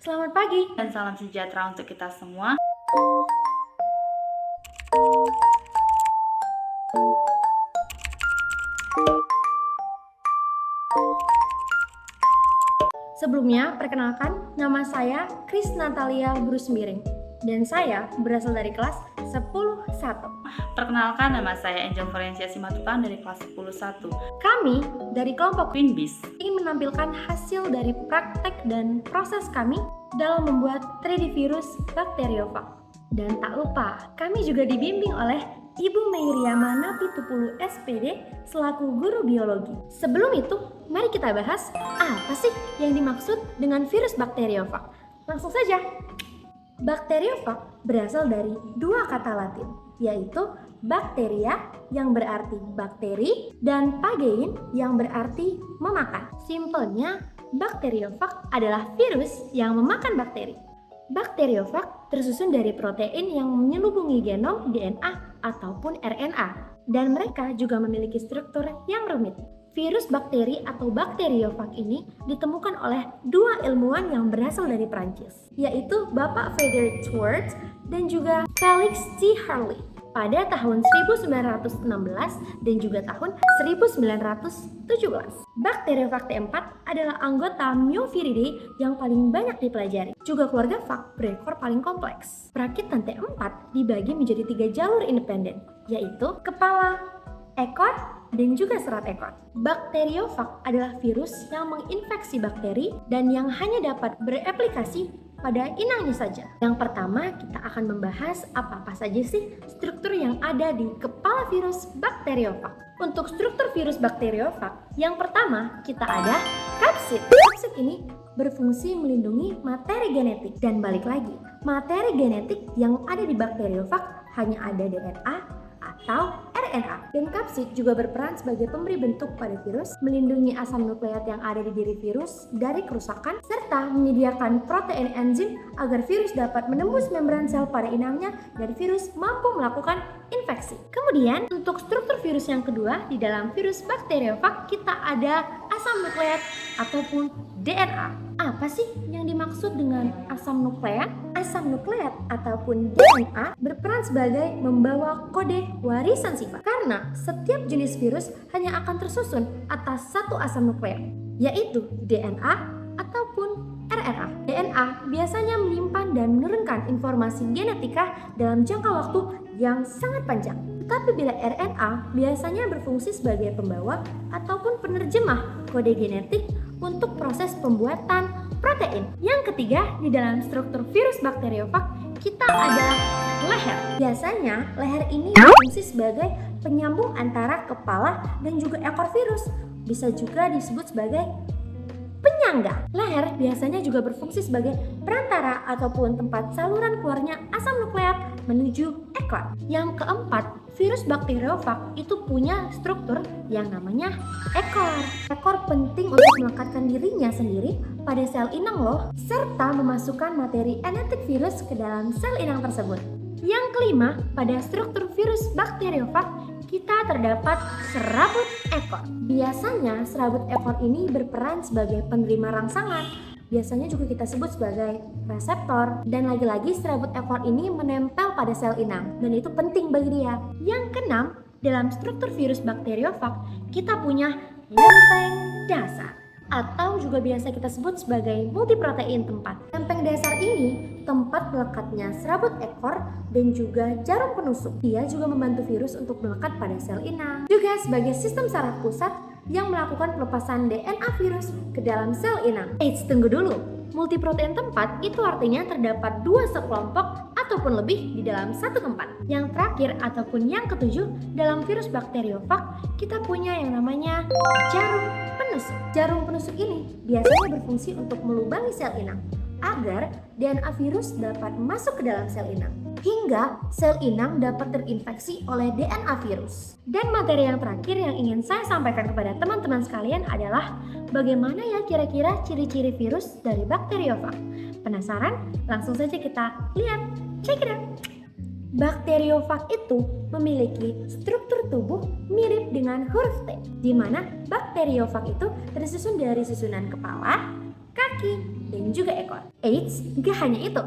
Selamat pagi. Dan salam sejahtera untuk kita semua. Sebelumnya, perkenalkan, nama saya Kris Natalia Bruce Miring dan saya berasal dari kelas 10-1. Perkenalkan, nama saya Angel Florencia Simatupang dari kelas 10-1. Kami dari kelompok Queen Bees ingin menampilkan hasil dari praktek dan proses kami dalam membuat 3D virus bakteriofag. Dan tak lupa, kami juga dibimbing oleh Ibu Meiriama Napitupulu SPD selaku guru biologi. Sebelum itu, mari kita bahas apa sih yang dimaksud dengan virus bakteriofag. Langsung saja. Bakteriofag berasal dari dua kata Latin, yaitu bakteria yang berarti bakteri dan phagein yang berarti memakan. Simpelnya, bakteriofag adalah virus yang memakan bakteri. Bakteriofag tersusun dari protein yang menyelubungi genom DNA ataupun RNA, dan mereka juga memiliki struktur yang rumit. Virus bakteri atau bakteriofag ini ditemukan oleh dua ilmuwan yang berasal dari Prancis, yaitu Bapak Frederick Schwartz dan juga Felix C. Harley pada tahun 1916 dan juga tahun 1917. Bakteriofag T4 adalah anggota Myoviridae yang paling banyak dipelajari. Juga keluarga fag berekor paling kompleks. Perakitan T4 dibagi menjadi 3 jalur independen, yaitu kepala, ekor, dan juga serat ekor. Bakteriofag adalah virus yang menginfeksi bakteri dan yang hanya dapat bereplikasi pada inangnya saja. Yang pertama, kita akan membahas apa-apa saja sih struktur yang ada di kepala virus bakteriofag. Untuk struktur virus bakteriofag, yang pertama kita ada kapsid. Kapsid ini berfungsi melindungi materi genetik. Dan balik lagi, materi genetik yang ada di bakteriofag hanya ada DNA atau RNA. Dan kapsid juga berperan sebagai pemberi bentuk pada virus, melindungi asam nukleat yang ada di diri virus dari kerusakan, serta menyediakan protein enzim agar virus dapat menembus membran sel pada inangnya dan virus mampu melakukan infeksi. Kemudian, untuk struktur virus yang kedua, di dalam virus bakteriofag kita ada asam nukleat ataupun DNA. Apa sih yang dimaksud dengan asam nukleat? Asam nukleat ataupun DNA berperan sebagai membawa kode warisan sifat. Karena setiap jenis virus hanya akan tersusun atas satu asam nukleat, yaitu DNA ataupun RNA. DNA biasanya menyimpan dan menurunkan informasi genetika dalam jangka waktu yang sangat panjang. Tetapi bila RNA biasanya berfungsi sebagai pembawa ataupun penerjemah kode genetik untuk proses pembuatan protein. Yang ketiga, di dalam struktur virus bakteriofag kita ada leher. Biasanya leher ini berfungsi sebagai penyambung antara kepala dan juga ekor virus. Bisa juga disebut sebagai penyangga. Leher biasanya juga berfungsi sebagai perantara ataupun tempat saluran keluarnya asam nukleat menuju ekor. Yang keempat, virus bakteriofag itu punya struktur yang namanya ekor. Ekor penting untuk melekatkan dirinya sendiri pada sel inang loh, serta memasukkan materi enetik virus ke dalam sel inang tersebut. Yang kelima, pada struktur virus bakteriofag kita terdapat serabut ekor. Biasanya serabut ekor ini berperan sebagai penerima rangsangan. Biasanya juga kita sebut sebagai reseptor. Dan lagi-lagi serabut ekor ini menempel pada sel inang dan itu penting bagi dia. Yang keenam, dalam struktur virus bakteriofag kita punya lempeng dasar atau juga biasa kita sebut sebagai multiprotein tempat. Lempeng dasar ini tempat melekatnya serabut ekor dan juga jarum penusuk. Dia juga membantu virus untuk melekat pada sel inang. Juga sebagai sistem saraf pusat yang melakukan pelepasan DNA virus ke dalam sel inang. Eits, tunggu dulu. Multiprotein tempat itu artinya terdapat dua sekelompok ataupun lebih di dalam satu tempat. Yang terakhir ataupun yang ketujuh, dalam virus bakteriofag kita punya yang namanya jarum penusuk. Jarum penusuk ini biasanya berfungsi untuk melubangi sel inang agar DNA virus dapat masuk ke dalam sel inang, hingga sel inang dapat terinfeksi oleh DNA virus. Dan materi yang terakhir yang ingin saya sampaikan kepada teman-teman sekalian adalah bagaimana ya kira-kira ciri-ciri virus dari bakteriofag. Penasaran? Langsung saja kita lihat. Check it out. Bakteriofag itu memiliki struktur tubuh mirip dengan huruf T, di mana bakteriofag itu tersusun dari susunan kepala, kaki, kaki, dan juga ekor. Eits, gak hanya itu.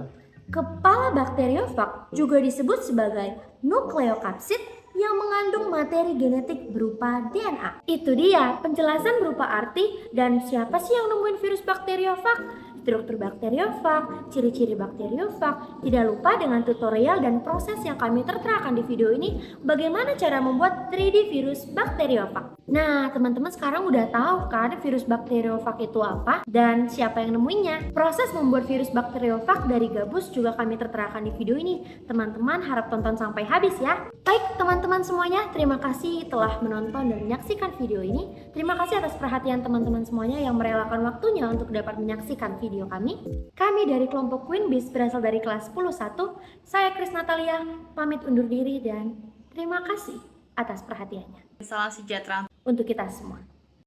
Kepala bakteriofag juga disebut sebagai nukleokapsid yang mengandung materi genetik berupa DNA. Itu dia penjelasan berupa arti dan siapa sih yang nemuin virus bakteriofag, struktur bakteriofag, ciri-ciri bakteriofag. Tidak lupa dengan tutorial dan proses yang kami terterakan di video ini bagaimana cara membuat 3D virus bakteriofag. Nah, teman-teman sekarang udah tahu kan virus bakteriofag itu apa dan siapa yang nemuinnya. Proses membuat virus bakteriofag dari gabus juga kami terterakan di video ini. Teman-teman harap tonton sampai habis ya. Baik teman-teman semuanya, terima kasih telah menonton dan menyaksikan video ini. Terima kasih atas perhatian teman-teman semuanya yang merelakan waktunya untuk dapat menyaksikan video kami. Kami dari kelompok Queen Bees berasal dari kelas 10-1. Saya Kris Natalia, pamit undur diri dan terima kasih atas perhatiannya. Salam sejahtera Untuk kita semua.